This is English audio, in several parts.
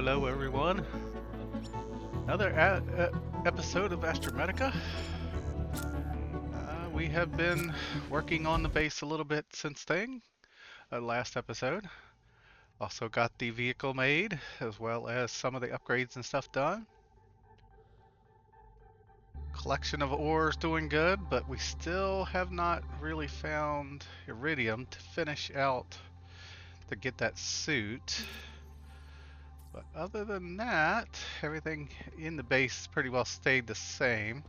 Hello everyone. Another episode of Astrometica. We have been working on the base a little bit since then, last episode. Also got the vehicle made, as well as some of the upgrades and stuff done. Collection of ores doing good, but we still have not really found iridium to finish out to get that suit. But other than that, everything in the base pretty well stayed the same.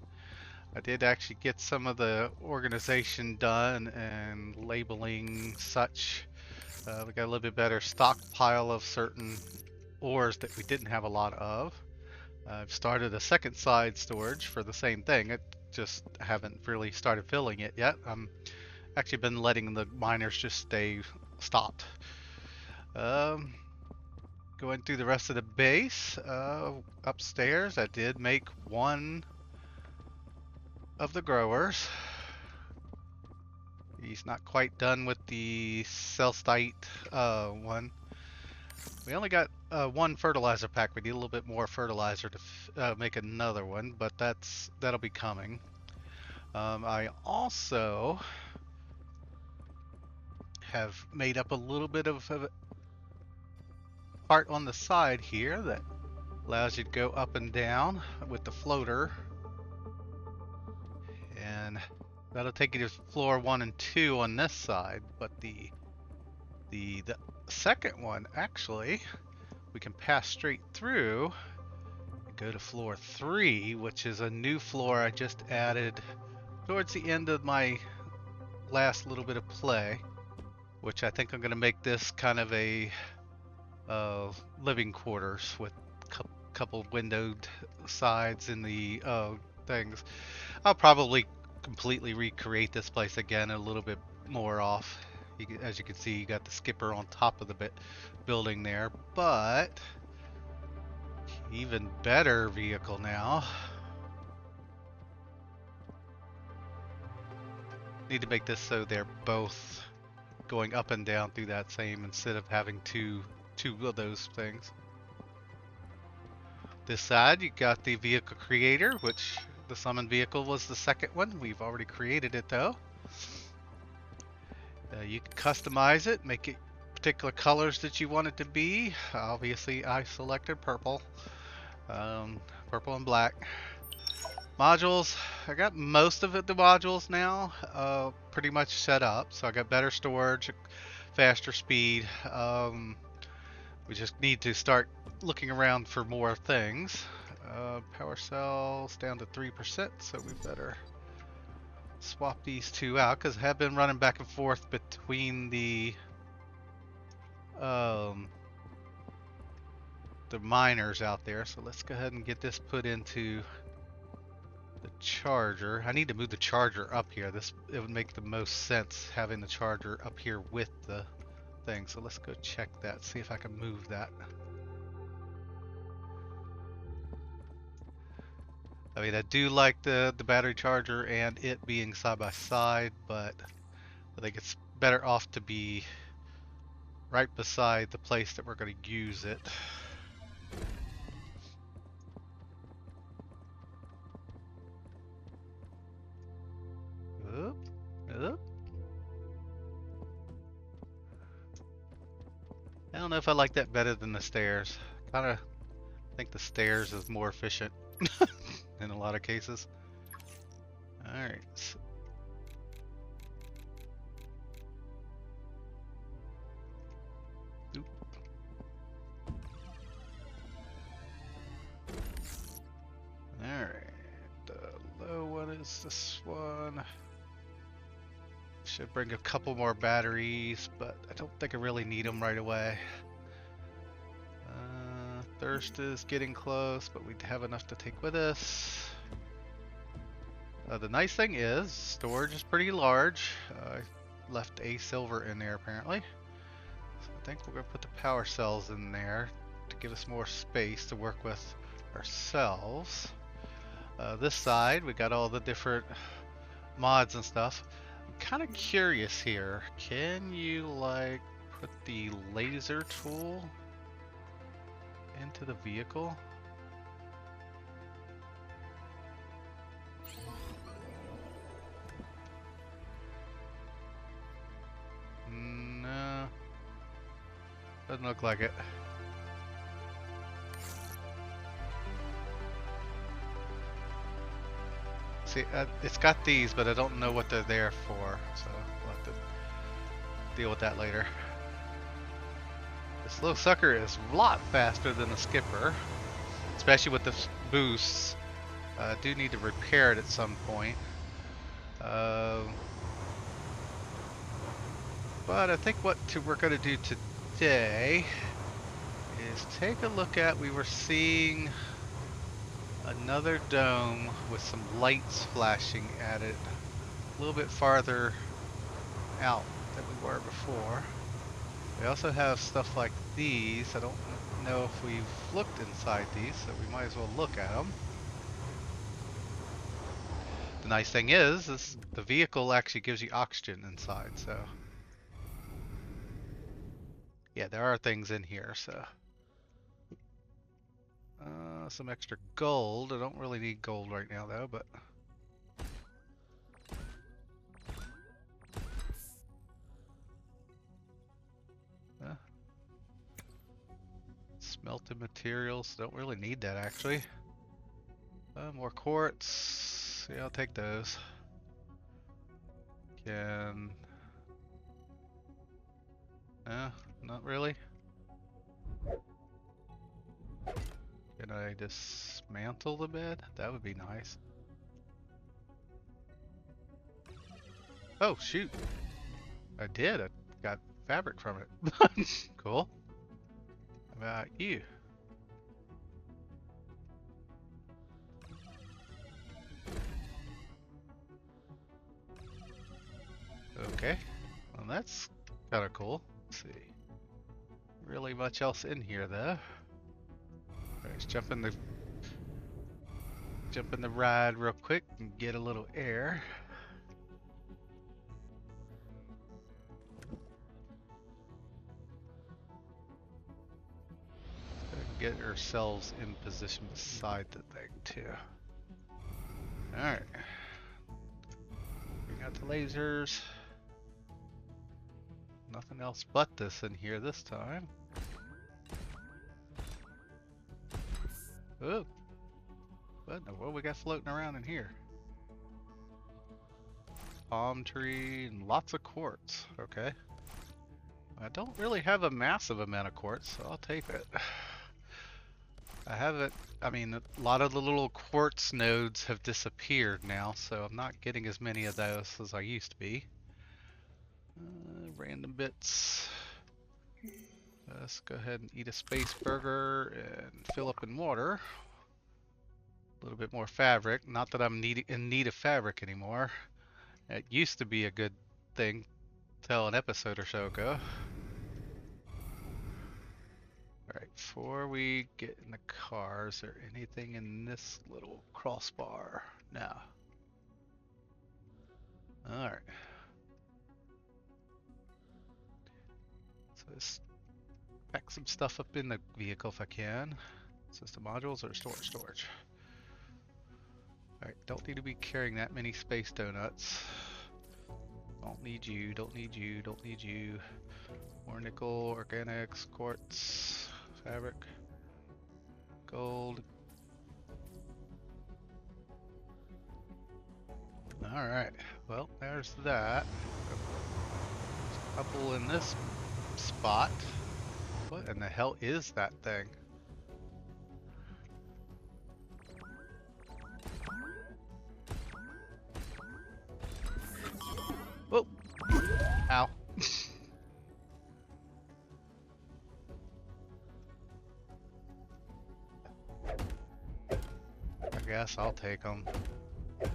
I did actually get some of the organization done and labeling such. We got a little bit better stockpile of certain ores that we didn't have a lot of. I've started a second side storage for the same thing. It just haven't really started filling it yet. I'm actually been letting the miners just stay stopped. Going through the rest of the base, upstairs I did make one of the growers. He's not quite done with the celstite one. We only got one fertilizer pack. We need a little bit more fertilizer to make another one, but that'll be coming. I also have made up a little bit of a part on the side here that allows you to go up and down with the floater, and that'll take you to floor 1 and 2 on this side. But the second one, actually, we can pass straight through and go to floor 3, which is a new floor I just added towards the end of my last little bit of play, which I think I'm going to make this kind of a living quarters with couple windowed sides in the things. I'll probably completely recreate this place again a little bit more off. As you can see, you got the skipper on top of the building there, but even better vehicle now. Need to make this so they're both going up and down through that same, instead of having two of those things. This side you got the vehicle creator, which the summon vehicle was the second one. We've already created it though. You can customize it, make it particular colors that you want it to be. Obviously I selected purple, purple and black. Modules, I got most of the modules now pretty much set up, so I got better storage, faster speed. We just need to start looking around for more things. Power cells down to 3%, so we better swap these two out, because I have been running back and forth between the miners out there. So let's go ahead and get this put into the charger. I need to move the charger up here. It would make the most sense having the charger up here with the thing. So let's go check that, see if I can move that. I mean, I do like the battery charger and it being side by side, but I think it's better off to be right beside the place that we're going to use it. Oop, oop. I don't know if I like that better than the stairs. Kind of think the stairs is more efficient in a lot of cases. Alright. Alright. The low one is this one. Should bring a couple more batteries, but I don't think I really need them right away. Thirst is getting close, but we have enough to take with us. The nice thing is, storage is pretty large. I left a silver in there apparently. So I think we're going to put the power cells in there to give us more space to work with ourselves. This side, we got all the different mods and stuff. I'm kind of curious here. Can you like put the laser tool into the vehicle? No. Doesn't look like it. See, it's got these, but I don't know what they're there for, so we'll have to deal with that later. This little sucker is a lot faster than the skipper, especially with the boosts. I do need to repair it at some point. But I think what we're going to do today is take a look at, we were seeing another dome with some lights flashing at it a little bit farther out than we were before. We also have stuff like these. I don't know if we've looked inside these, so we might as well look at them. The nice thing is the vehicle actually gives you oxygen inside, so yeah, there are things in here, so. Some extra gold. I don't really need gold right now though, but smelted materials. Don't really need that actually. More quartz. Yeah, I'll take those. Can... not really. Can I dismantle the bed? That would be nice. Oh, shoot. I did. I got fabric from it. Cool. How about you? Okay. Well, that's kind of cool. Let's see. Really much else in here, though. Let's jump in the ride real quick and get a little air. Get ourselves in position beside the thing too. Alright. We got the lasers. Nothing else but this in here this time. Oh. What in the world we got floating around in here? Palm tree and lots of quartz. Okay. I don't really have a massive amount of quartz, so I'll take it. I mean, a lot of the little quartz nodes have disappeared now, so I'm not getting as many of those as I used to be. Random bits. Let's go ahead and eat a space burger and fill up in water. A little bit more fabric. Not that I'm in need of fabric anymore. It used to be a good thing till an episode or so ago. Alright, before we get in the car, is there anything in this little crossbar? No. Alright. So let's pack some stuff up in the vehicle if I can. System modules or storage? Alright, don't need to be carrying that many space donuts. Don't need you. More nickel, organics, quartz, fabric, gold. Alright, well, there's that. There's a couple in this spot. What in the hell is that thing? Oh! Ow. I guess I'll take them. I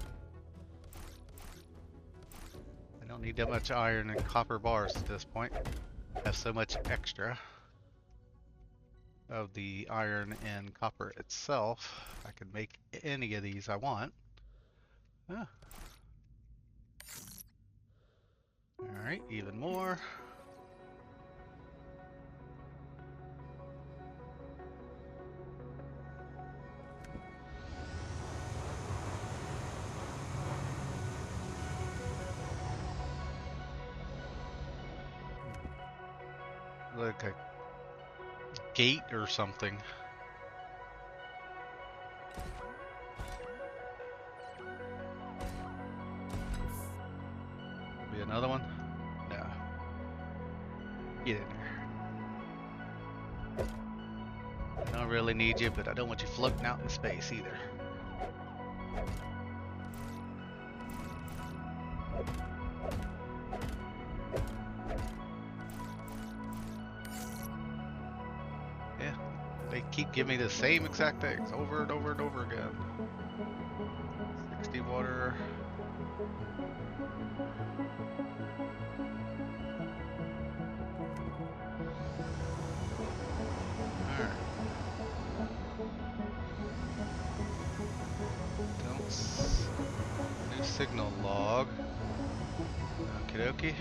don't need that much iron and copper bars at this point. I have so much extra of the iron and copper itself. I can make any of these I want. Ah. Alright, even more. like a gate or something. Be another one? No. Get in there. I don't really need you, but I don't want you floating out in space either. Yeah, they keep giving me the same exact things over and over and over again. 60 water. Alright. New signal log. Okie dokie.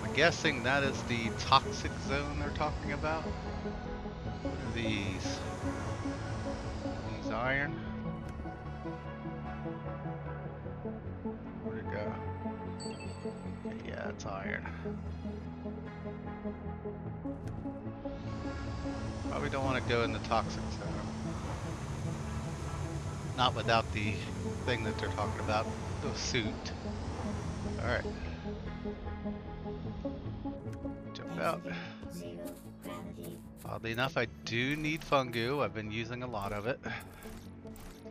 I'm guessing that is the toxic zone they're talking about. What are these? These iron? Where'd it go? Okay, yeah, it's iron. Probably don't want to go in the toxic zone. Not without the thing that they're talking about, the suit. Alright. Jump out. Oddly enough, I do need fungu. I've been using a lot of it.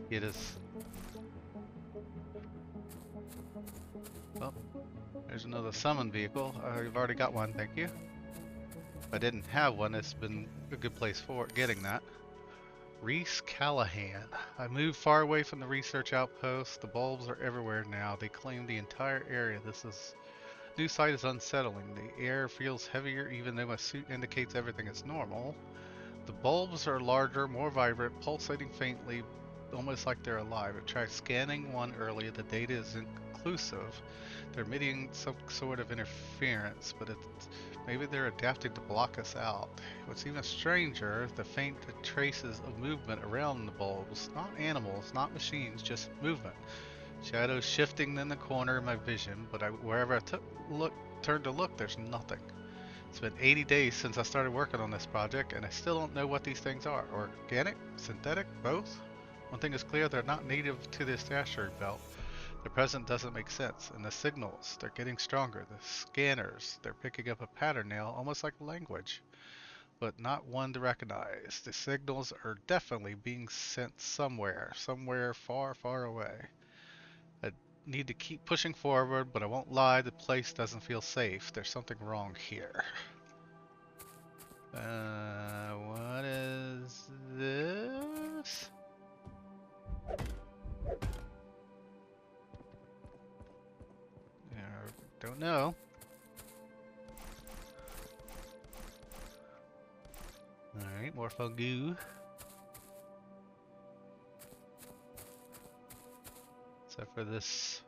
It is... Oh, there's another summon vehicle. I've already got one, thank you. If I didn't have one, it's been a good place for getting that. Reese Callahan. I moved far away from the research outpost. The bulbs are everywhere now. They claim the entire area. This new site is unsettling. The air feels heavier even though my suit indicates everything is normal. The bulbs are larger, more vibrant, pulsating faintly, almost like they're alive. I tried scanning one earlier. The data is inconclusive. They're emitting some sort of interference, but maybe they're adapting to block us out. What's even stranger, the faint traces of movement around the bulbs. Not animals, not machines, just movement. Shadows shifting in the corner of my vision, but wherever I turned to look, there's nothing. It's been 80 days since I started working on this project, and I still don't know what these things are. Organic? Synthetic? Both? One thing is clear, they're not native to this asteroid belt. The present doesn't make sense, and the signals, they're getting stronger. The scanners, they're picking up a pattern now, almost like language, but not one to recognize. The signals are definitely being sent somewhere far, far away. I need to keep pushing forward, but I won't lie, the place doesn't feel safe. There's something wrong here. What is this? Don't know. Alright, more fungu. Except for this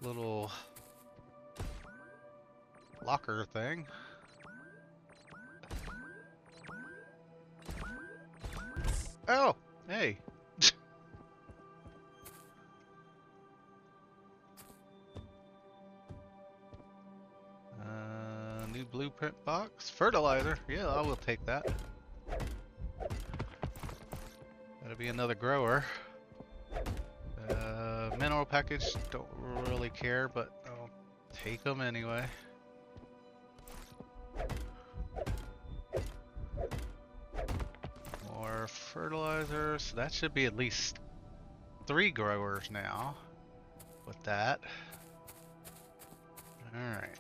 little locker thing. Oh! Hey! New blueprint box. Fertilizer. Yeah, I will take that. That'll be another grower. Mineral package. Don't really care, but I'll take them anyway. More fertilizers. That should be at least 3 growers now with that. Alright.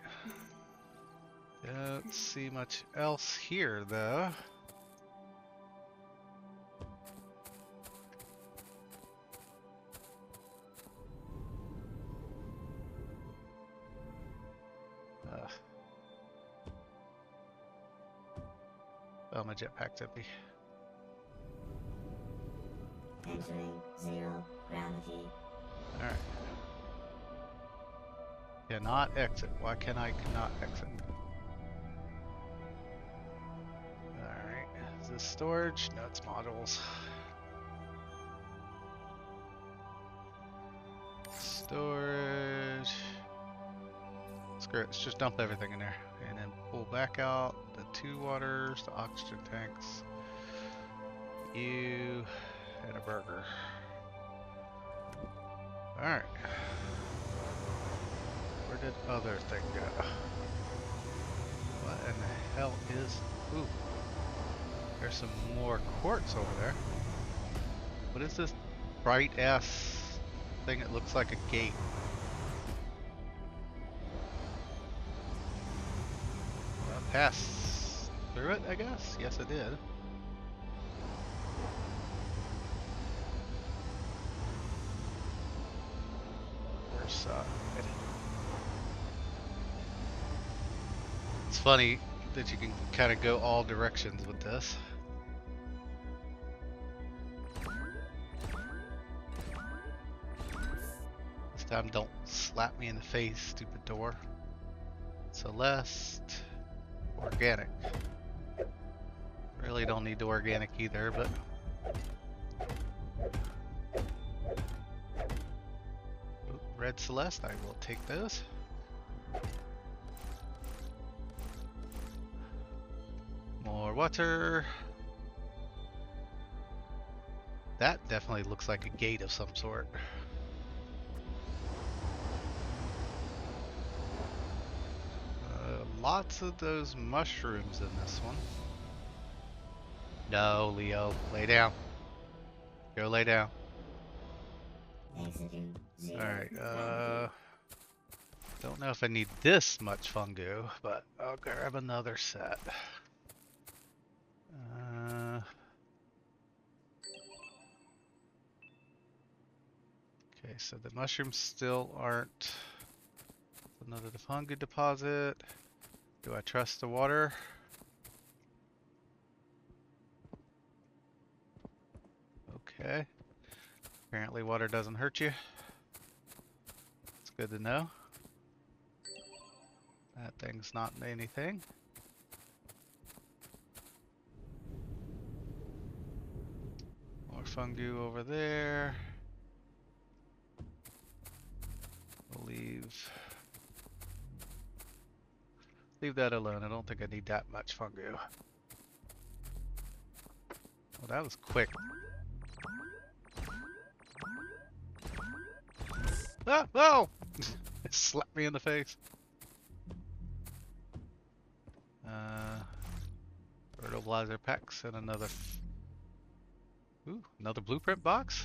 Don't see much else here though. Oh, my jetpack's empty. Entering 0 gravity. Alright. Cannot exit. Why can I not exit? Alright. Is this storage? No, it's modules. Storage. Screw it, let's just dump everything in there. And then pull back out the 2 waters, the oxygen tanks, you, and a burger. Alright. Where did other thing go? What in the hell is... Ooh. There's some more quartz over there. What is this bright ass thing that looks like a gate? Pass through it, I guess? Yes, it did. There's, it's funny that you can kind of go all directions with this. This time don't slap me in the face, stupid door. Celeste. Organic. Really don't need the organic either, but... Ooh, red Celeste, I will take those. More water. That definitely looks like a gate of some sort. Lots of those mushrooms in this one. No, Leo, lay down. Go lay down. Alright, don't know if I need this much fungu, but I'll grab another set. Okay, so the mushrooms still aren't another fungu deposit. Do I trust the water? Okay. Apparently water doesn't hurt you. It's good to know. That thing's not anything. More fungu over there. We'll leave that alone. I don't think I need that much fungu. Well, that was quick. Ah! Oh! It slapped me in the face. Fertilizer packs and another... Ooh, another blueprint box?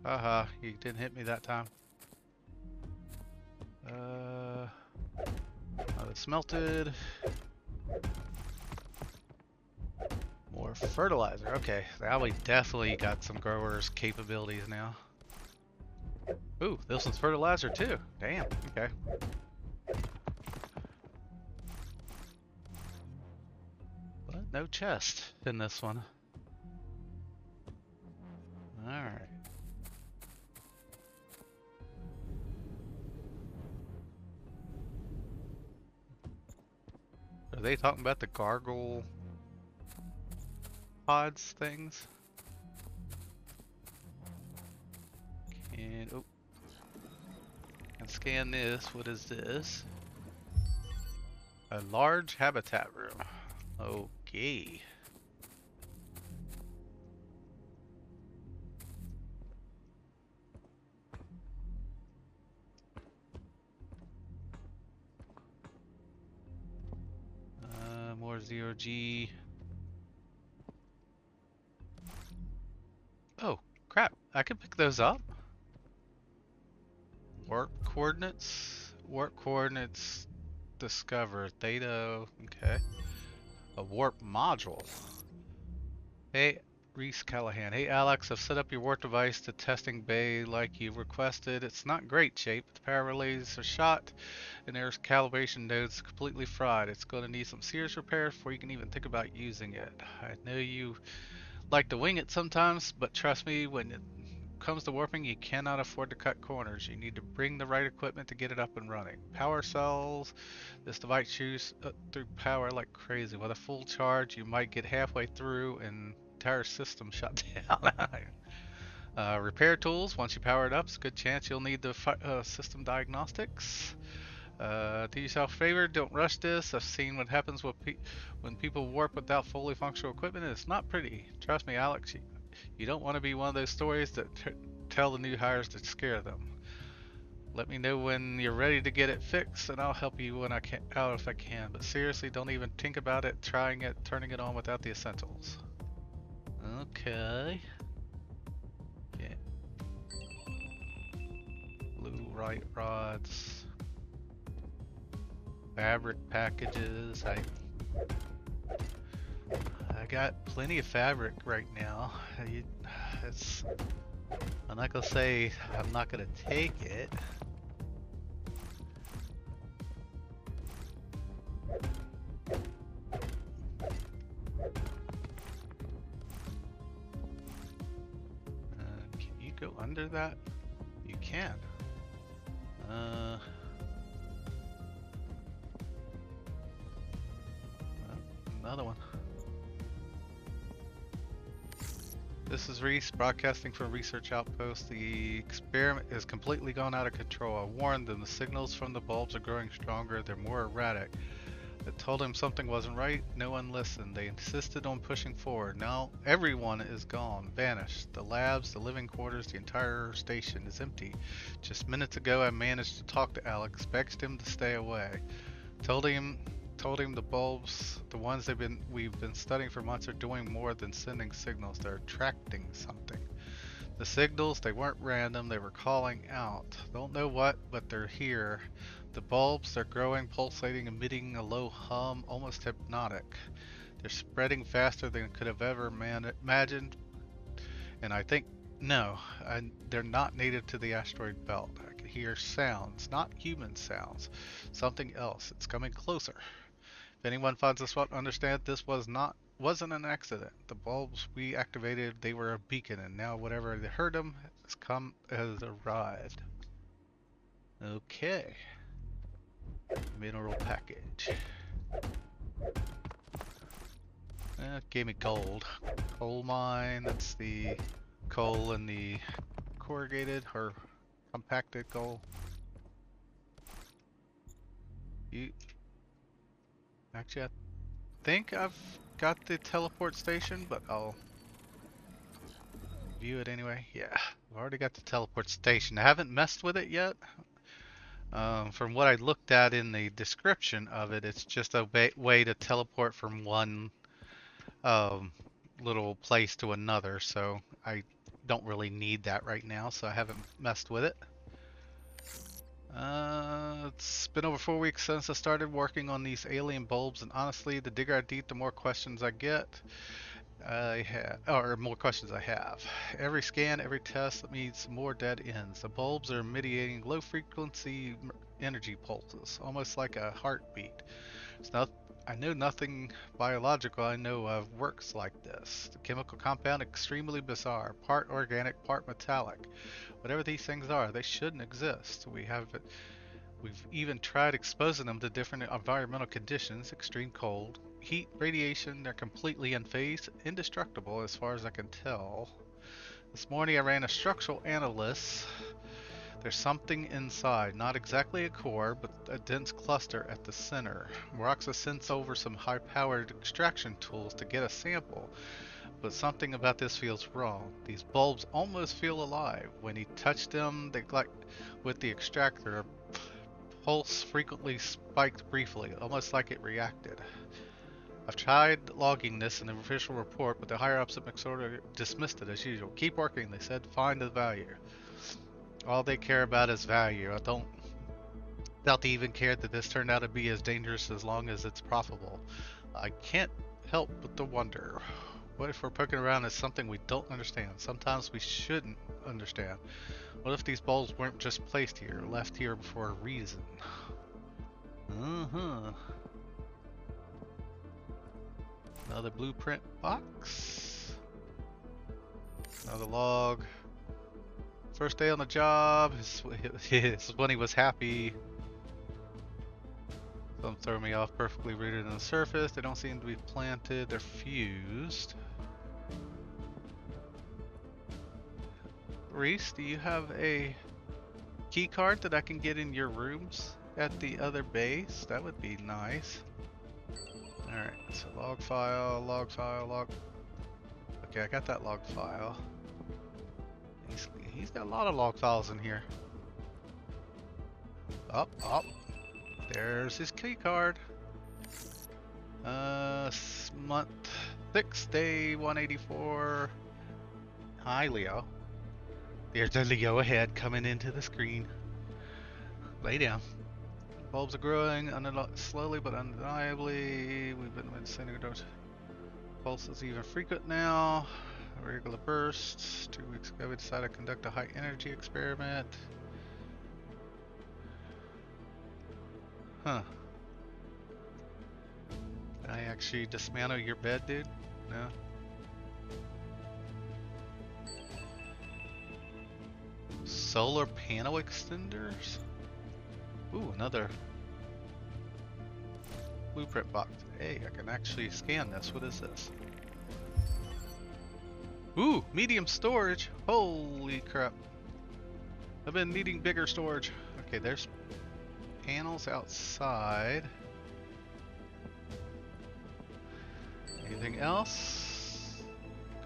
Haha, you didn't hit me that time. It's smelted. More fertilizer. Okay, now we definitely got some growers' capabilities now. Ooh, this one's fertilizer too. Damn, okay. But no chest in this one. Alright. Are they talking about the gargle pods things? And oh, and scan this. What is this? A large habitat room. Okay. More 0G. Oh, crap. I can pick those up. Warp coordinates. Warp coordinates discover. Theta. Okay. A warp module. Hey, Reese Callahan. Hey, Alex. I've set up your warp device to testing bay like you requested. It's not great shape. The power relays are shot and there's calibration nodes completely fried. It's going to need some serious repairs before you can even think about using it. I know you like to wing it sometimes, but trust me, when comes to warping, you cannot afford to cut corners. You need to bring the right equipment to get it up and running. Power cells. This device chews through power like crazy. With a full charge, you might get halfway through and entire system shut down. Repair tools. Once you power it up, it's a good chance you'll need the system diagnostics. Do yourself a favor, don't rush this. I've seen what happens when people warp without fully functional equipment. It's not pretty. Trust me, Alex, you don't want to be one of those stories that tell the new hires to scare them. Let me know when you're ready to get it fixed, and I'll help you when I can out if I can. But seriously, don't even think about it, trying it, turning it on without the essentials. Okay. Yeah. Blue right rods. Fabric packages. I got plenty of fabric right now. I'm not gonna say I'm not gonna take it. Can you go under that? You can. Another one. This is Reese, broadcasting from Research Outpost. The experiment is completely gone out of control. I warned them. The signals from the bulbs are growing stronger. They're more erratic. I told them something wasn't right. No one listened. They insisted on pushing forward. Now everyone is gone, vanished. The labs, the living quarters, the entire station is empty. Just minutes ago I managed to talk to Alex, begged him to stay away. Told him the bulbs, the ones we've been studying for months, are doing more than sending signals. They're attracting something. The signals, they weren't random, they were calling out. Don't know what, but they're here. The bulbs, they're growing, pulsating, emitting a low hum, almost hypnotic. They're spreading faster than I could have ever imagined. And I think, no, they're not native to the asteroid belt. I can hear sounds, not human sounds. Something else. It's coming closer. If anyone finds this out, understand this wasn't an accident. The bulbs we activated, they were a beacon, and now whatever they heard them has arrived. Okay. Mineral package. It gave me gold. Coal mine, that's the coal and the corrugated or compacted coal. Actually, I think I've got the teleport station, but I'll view it anyway. Yeah, I've already got the teleport station. I haven't messed with it yet. From what I looked at in the description of it, it's just a way to teleport from one little place to another, so I don't really need that right now, so I haven't messed with it. It's been over 4 weeks since I started working on these alien bulbs, and honestly, the digger I deep, the more questions I get. More questions I have. Every scan, every test means more dead ends. The bulbs are emitting low frequency energy pulses, almost like a heartbeat. I know nothing biological I know of works like this. The chemical compound extremely bizarre, part organic, part metallic. Whatever these things are, they shouldn't exist. We've even tried exposing them to different environmental conditions, extreme cold, heat, radiation. They're completely unfazed, indestructible as far as I can tell. This morning I ran a structural analysis. There's something inside, not exactly a core, but a dense cluster at the center. Moraxa sends over some high-powered extraction tools to get a sample, but something about this feels wrong. These bulbs almost feel alive. When he touched them, they like with the extractor, pulse frequently spiked briefly, almost like it reacted. I've tried logging this in the official report, but the higher-ups at Macleod dismissed it as usual. Keep working, they said. Find the value. All they care about is value. I don't doubt they even cared that this turned out to be as dangerous as long as it's profitable. I can't help but to wonder, what if we're poking around at something we don't understand? Sometimes we shouldn't understand. What if these bulbs weren't just placed here, left here for a reason? Another blueprint box. Another log. First day on the job is when he was happy. Some throw me off. Perfectly rooted in the surface. They don't seem to be planted. They're fused. Reese, do you have a key card that I can get in your rooms at the other base? That would be nice. Alright, so log file, log file, log. Okay, I got that log file. He's got a lot of log files in here. Up, up. There's his key card. Month 6, day 184. Hi, Leo. There's a Leo ahead coming into the screen. Lay down. Bulbs are growing slowly but undeniably. We've been sending those pulses even frequent now. Regular bursts. 2 weeks ago we decided to conduct a high energy experiment. Huh. Can I actually dismantle your bed, dude? No? Solar panel extenders? Ooh, another blueprint box. Hey, I can actually scan this. What is this? Ooh, medium storage. Holy crap. I've been needing bigger storage. Okay, there's panels outside. Anything else?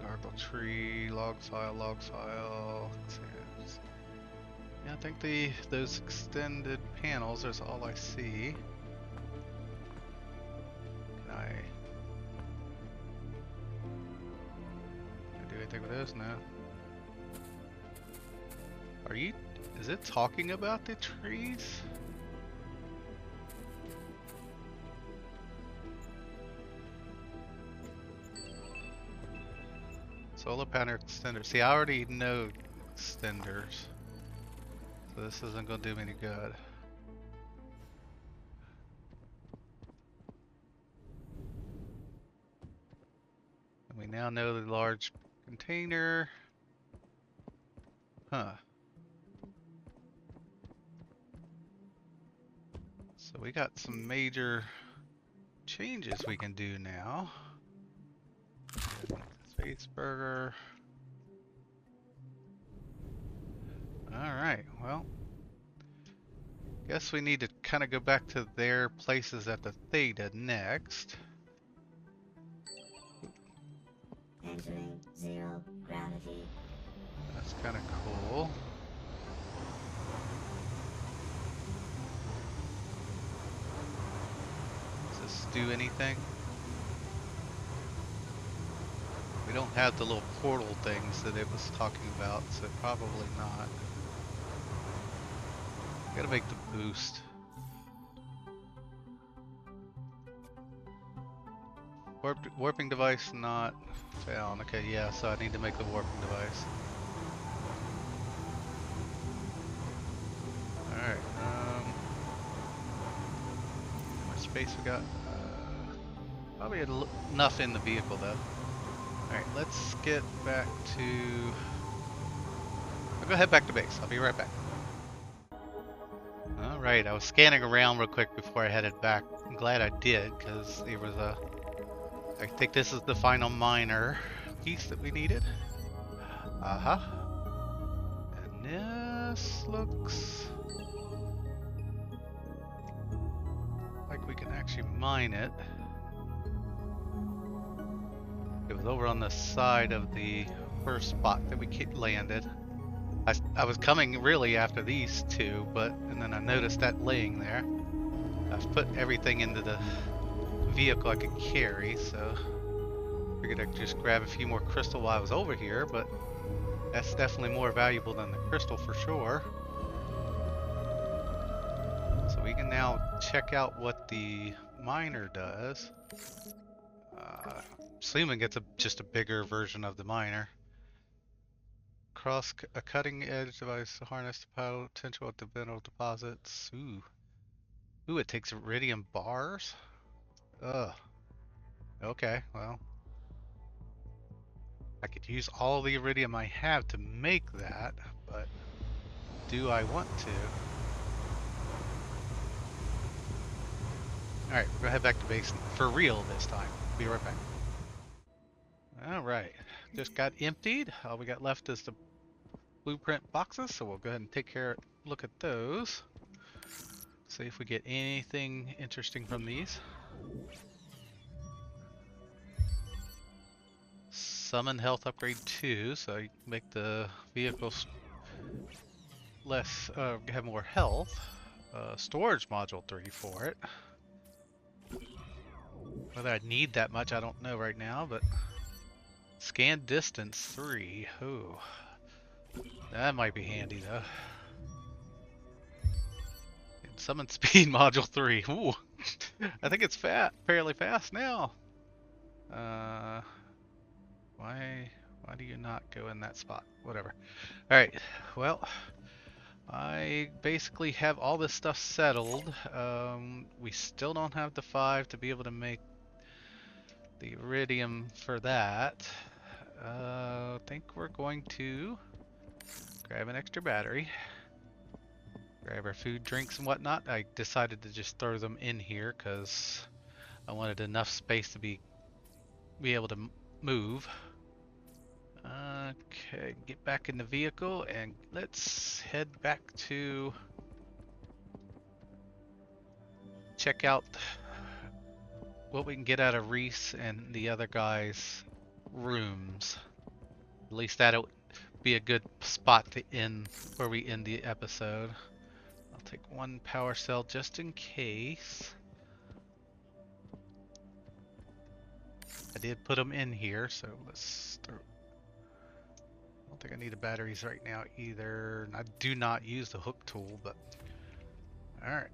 Gargle tree, log file, log file. Yeah, I think those extended panels is all I see. Can I do anything with this? No. Is it talking about the trees? Solar panel extender. See, I already know extenders. So this isn't going to do me any good. And we now know the large container. Huh. So we got some major changes we can do now. Space burger. Alright, well. Guess we need to kind of go back to their places at the Theta next. Entering 0 gravity. That's kind of cool. Does this do anything? We don't have the little portal things that it was talking about, so probably not. Gotta make the boost. Warping device not found. Okay, yeah, so I need to make the warping device. Alright, how much space we got? Probably enough in the vehicle though. Alright, let's get back to... I'll go head back to base. I'll be right back. Alright, I was scanning around real quick before I headed back. I'm glad I did, because there was a... I think this is the final minor piece that we needed. Uh-huh. And this looks... like we can actually mine it. It was over on the side of the first spot that we landed. I was coming really after these two, and then I noticed that laying there. I've put everything into the vehicle I could carry, so figured I'd just grab a few more crystal while I was over here, but that's definitely more valuable than the crystal for sure. So we can now check out what the miner does. Assuming it's just a bigger version of the miner. Cross a cutting edge device to harness the potential of the mineral deposits. Ooh, it takes iridium bars? Ugh. Okay, well. I could use all the iridium I have to make that, but do I want to? Alright, we're gonna head back to base for real this time. Be right back. Alright, just got emptied. All we got left is the blueprint boxes, so we'll go ahead and look at those. See if we get anything interesting from these. Summon health upgrade 2, so you can make the vehicles have more health. Storage module 3 for it. Whether I need that much, I don't know right now, but scan distance 3. Ooh, that might be handy though. And summon speed module 3. Ooh, I think it's fairly fast now. Why do you not go in that spot? Whatever. All right. Well, I basically have all this stuff settled. We still don't have the 5 to be able to make the iridium for that. I think we're going to grab an extra battery. Grab our food, drinks, and whatnot. I decided to just throw them in here because I wanted enough space to be able to move. Okay, get back in the vehicle and let's head back to check out what we can get out of Reese and the other guys' rooms. At least that'll be a good spot to end where we end the episode. I'll take one power cell just in case. I did put them in here, so let's throw. I don't think I need the batteries right now either. And I do not use the hook tool, but alright.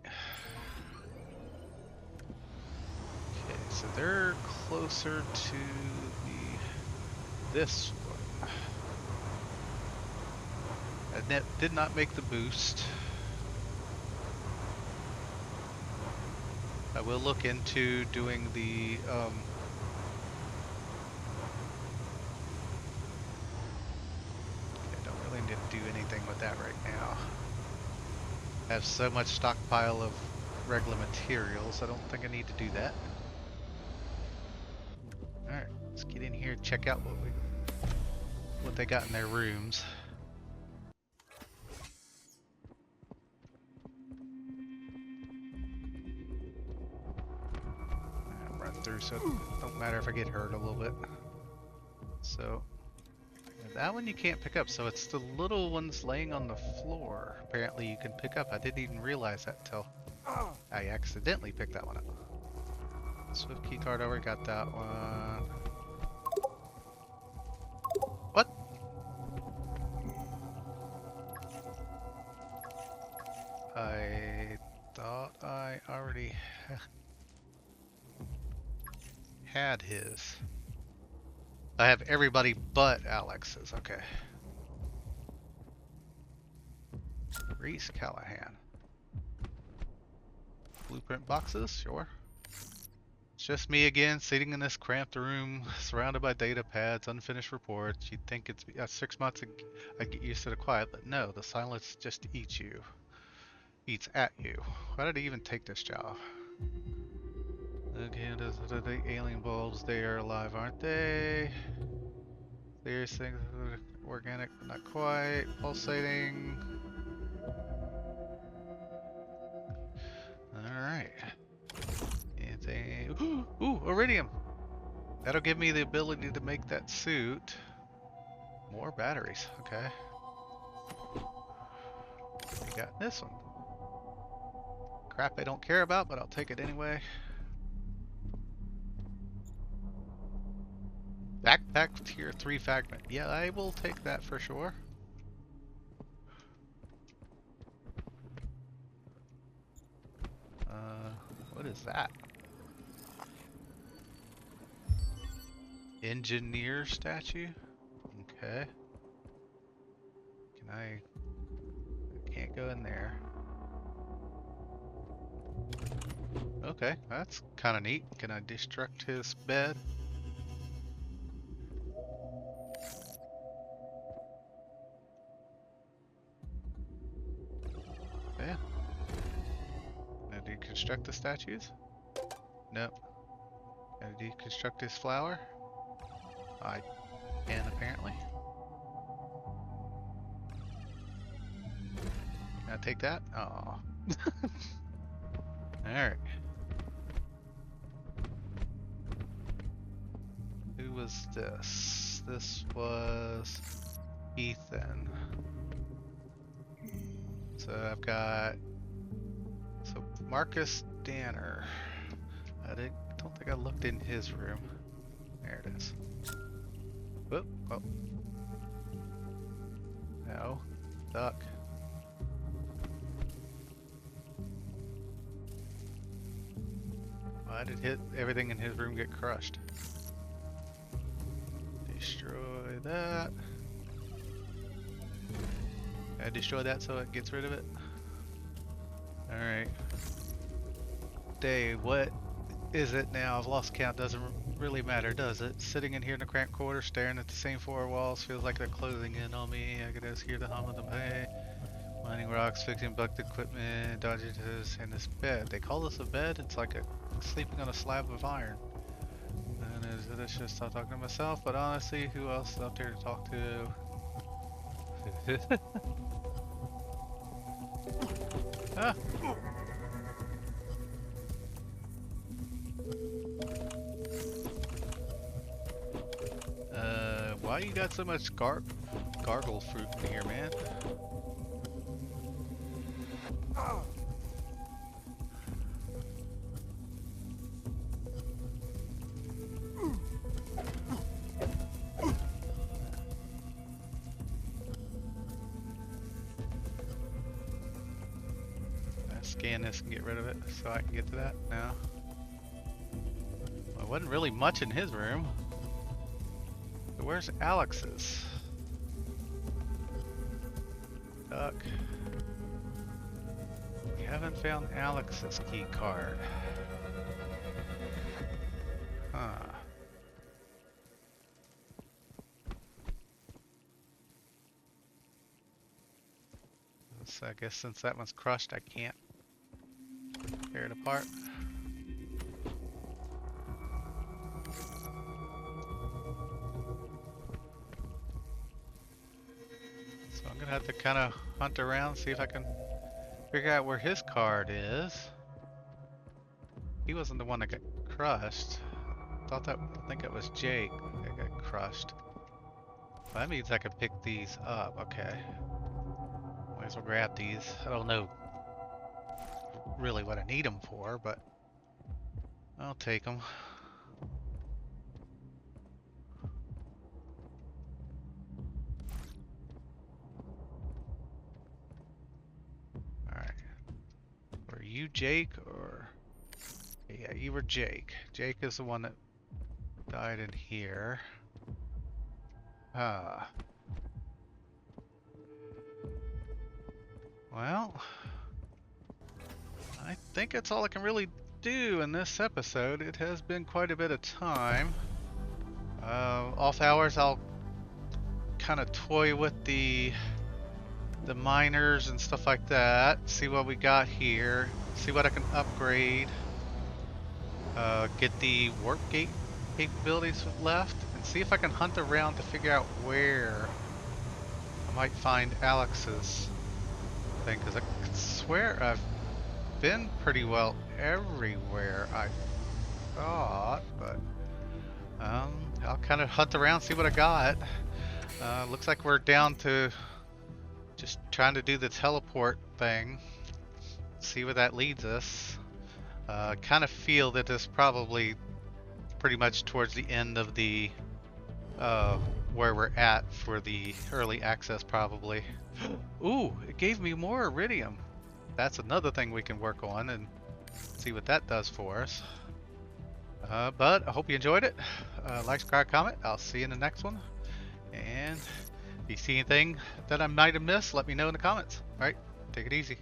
Okay, so they're closer to this one. I did not make the boost. I will look into doing the to do anything with that right now. I have so much stockpile of regular materials, I don't think I need to do that. Alright, let's get in here and check out what they got in their rooms. I'll run through so it don't matter if I get hurt a little bit. So that one you can't pick up, so it's the little ones laying on the floor. Apparently you can pick up. I didn't even realize that until I accidentally picked that one up. Swift key card, already got that one. What? I thought I already had his. I have everybody but Alex's. Okay. Reese Callahan. Blueprint boxes, sure. It's just me again, sitting in this cramped room, surrounded by data pads, unfinished reports. You'd think it's 6 months I'd get used to the quiet, but no, the silence just eats at you. Why did I even take this job? Okay, the alien bulbs, they are alive, aren't they? There's things organic, but not quite. Pulsating. Alright. Anything. Ooh, iridium! That'll give me the ability to make that suit. More batteries, okay. We got this one. Crap I don't care about, but I'll take it anyway. Backpack tier 3 fragment. Yeah, I will take that for sure. What is that? Engineer statue? Okay. I can't go in there. Okay, that's kind of neat. Can I destruct his bed? Yeah. Now deconstruct the statues? Nope. Gotta deconstruct this flower? I can apparently. Can I take that? Oh. Alright. Who was this? This was Ethan. So I've got Marcus Danner. Don't think I looked in his room. There it is. Whoop, oh. No. Duck. Why did everything in his room get crushed? Destroy that. I destroy that so it gets rid of it. Alright. Day, what is it now? I've lost count. Doesn't really matter, does it? Sitting in here in the cramped quarter, staring at the same four walls, feels like they're closing in on me. I could just hear the hum of them. Hey, mining rocks, fixing bugged equipment, dodging this and this bed. They call this a bed? It's like sleeping on a slab of iron. And I should stop talking to myself, but honestly, who else is up there to talk to? Ah. Why you got so much gargle fruit in here, man? Scan this and get rid of it so I can get to that now. Well, it wasn't really much in his room. So where's Alex's? Duck. We haven't found Alex's key card. Huh. So I guess since that one's crushed, I can't tear it apart. So I'm gonna have to kind of hunt around, see if I can figure out where his card is. He wasn't the one that got crushed. I think it was Jake that got crushed. Well, that means I can pick these up. Okay. Might as well grab these. I don't know really what I need them for, but I'll take them. Alright. Were you Jake or... Yeah, you were Jake. Jake is the one that died in here. Well, I think that's all I can really do in this episode. It has been quite a bit of time. Off hours, I'll kind of toy with the miners and stuff like that. See what we got here. See what I can upgrade. Get the warp gate capabilities left, and see if I can hunt around to figure out where I might find Alex's thing, because I swear I've been pretty well everywhere, I thought, but I'll kind of hunt around, see what I got. Looks like we're down to just trying to do the teleport thing, see where that leads us. Kind of feel that this probably pretty much towards the end of the where we're at for the early access, probably. Ooh, it gave me more iridium. That's another thing we can work on and see what that does for us. But I hope you enjoyed it. Like, subscribe, comment. I'll see you in the next one. And if you see anything that I might have missed, let me know in the comments. Alright, take it easy.